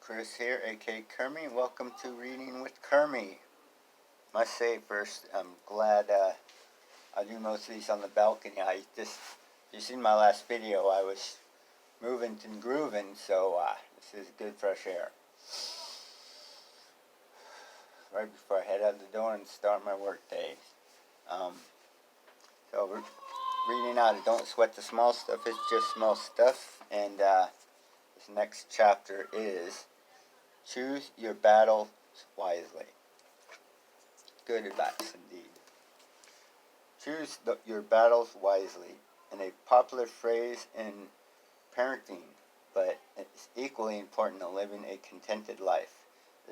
Chris here, aka Kermie. Welcome to Reading with Kermie. Must say first, I'm glad I do most of these on the balcony. You seen my last video, I was moving and grooving, so this is good fresh air. Right before I head out the door and start my work day. So we're reading out of Don't Sweat the Small Stuff, it's just small stuff, and this next chapter is Choose Your Battles Wisely. Good advice indeed. Choose your battles wisely, and a popular phrase in parenting, but it's equally important in living a contented life.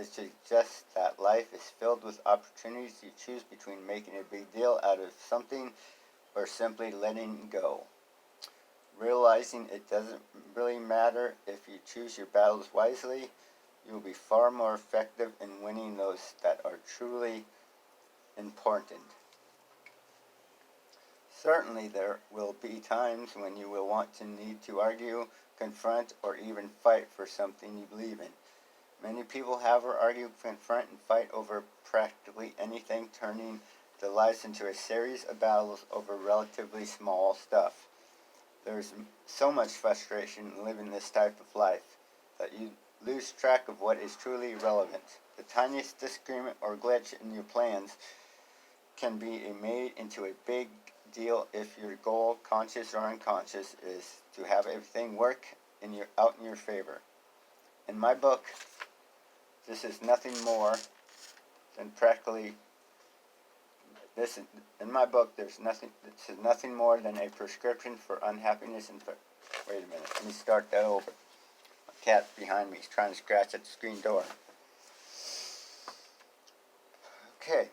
It suggests that life is filled with opportunities to choose between making a big deal out of something or simply letting go. Realizing it doesn't really matter if you choose your battles wisely, you will be far more effective in winning those that are truly important. Certainly there will be times when you will want to need to argue, confront, or even fight for something you believe in. Many people have or argue, confront, and fight over practically anything, turning their lives into a series of battles over relatively small stuff. There's so much frustration in living this type of life that you lose track of what is truly relevant. The tiniest disagreement or glitch in your plans can be made into a big deal if your goal, conscious or unconscious, is to have everything work out in your favor. In my book, this is nothing more than this is nothing more than a prescription for unhappiness and wait a minute, let me start that over. My cat behind me is trying to scratch at the screen door. Okay.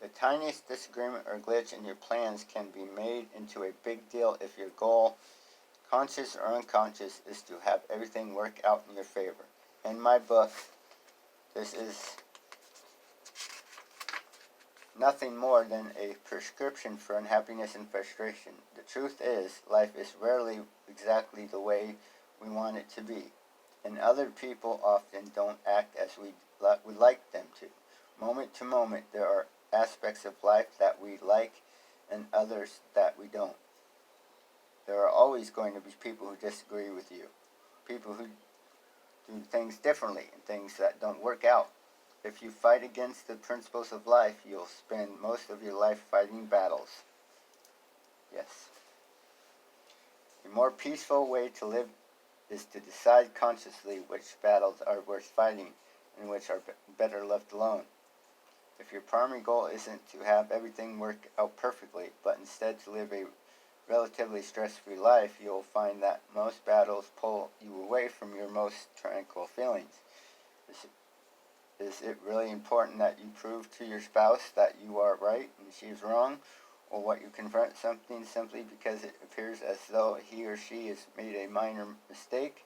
The tiniest disagreement or glitch in your plans can be made into a big deal if your goal, conscious or unconscious, is to have everything work out in your favor. In my book, this is nothing more than a prescription for unhappiness and frustration. The truth is, life is rarely exactly the way we want it to be, and other people often don't act as we would like them to. Moment to moment, there are aspects of life that we like and others that we don't. There are always going to be people who disagree with you, people who do things differently and things that don't work out. If you fight against the principles of life, you'll spend most of your life fighting battles. Yes. A more peaceful way to live is to decide consciously which battles are worth fighting and which are better left alone. If your primary goal isn't to have everything work out perfectly, but instead to live a relatively stress-free life, you'll find that most battles pull you away from your most tranquil feelings. Is it really important that you prove to your spouse that you are right and she is wrong, or what you confront something simply because it appears as though he or she has made a minor mistake?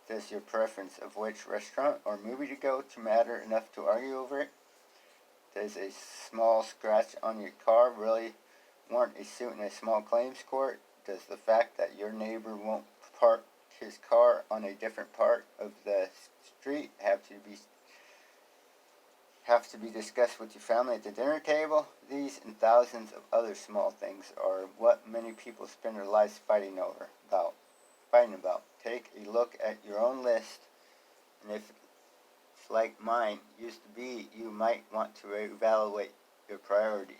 Does your preference of which restaurant or movie to go to matter enough to argue over it? Does a small scratch on your car really warrant a suit in a small claims court? Does the fact that your neighbor won't park his car on a different part of the street have to be discussed with your family at the dinner table? These and thousands of other small things are what many people spend their lives fighting about. Take a look at your own list, and if it's like mine used to be, you might want to evaluate your priorities.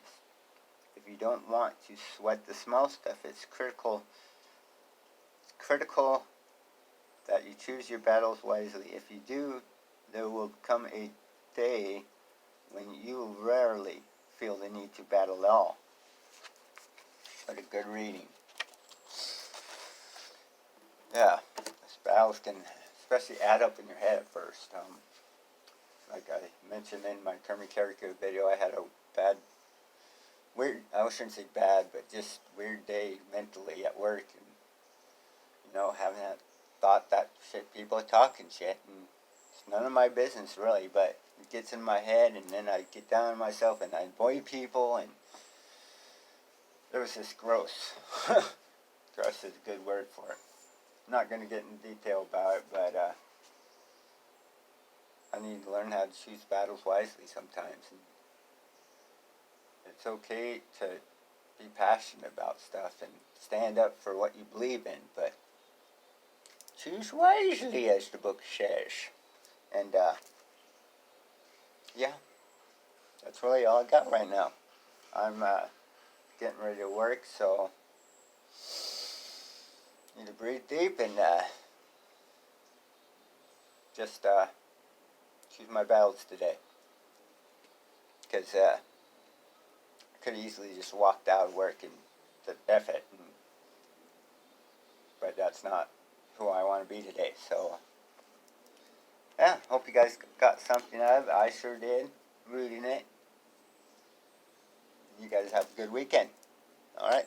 If you don't want to sweat the small stuff, it's critical that you choose your battles wisely. If you do, there will come a day when you will rarely feel the need to battle at all. But a good reading. Yeah, these battles can especially add up in your head at first. Like I mentioned in my Kermie character video, I had a I shouldn't say bad, but just weird day mentally at work, and having that thought that people are talking shit, and it's none of my business really, but it gets in my head, and then I get down on myself, and I avoid people, and it was just gross. Gross is a good word for it. not going to get in detail about it, but I need to learn how to choose battles wisely sometimes. And it's okay to be passionate about stuff and stand up for what you believe in, but choose wisely, as the book says. And, yeah, that's really all I got right now. I'm getting ready to work, so need to breathe deep and just choose my battles today. Because I could have easily just walked out of work and said, F it. But that's not who I want to be today. So, yeah, hope you guys got something out of it. I sure did, reading it. You guys have a good weekend. All right.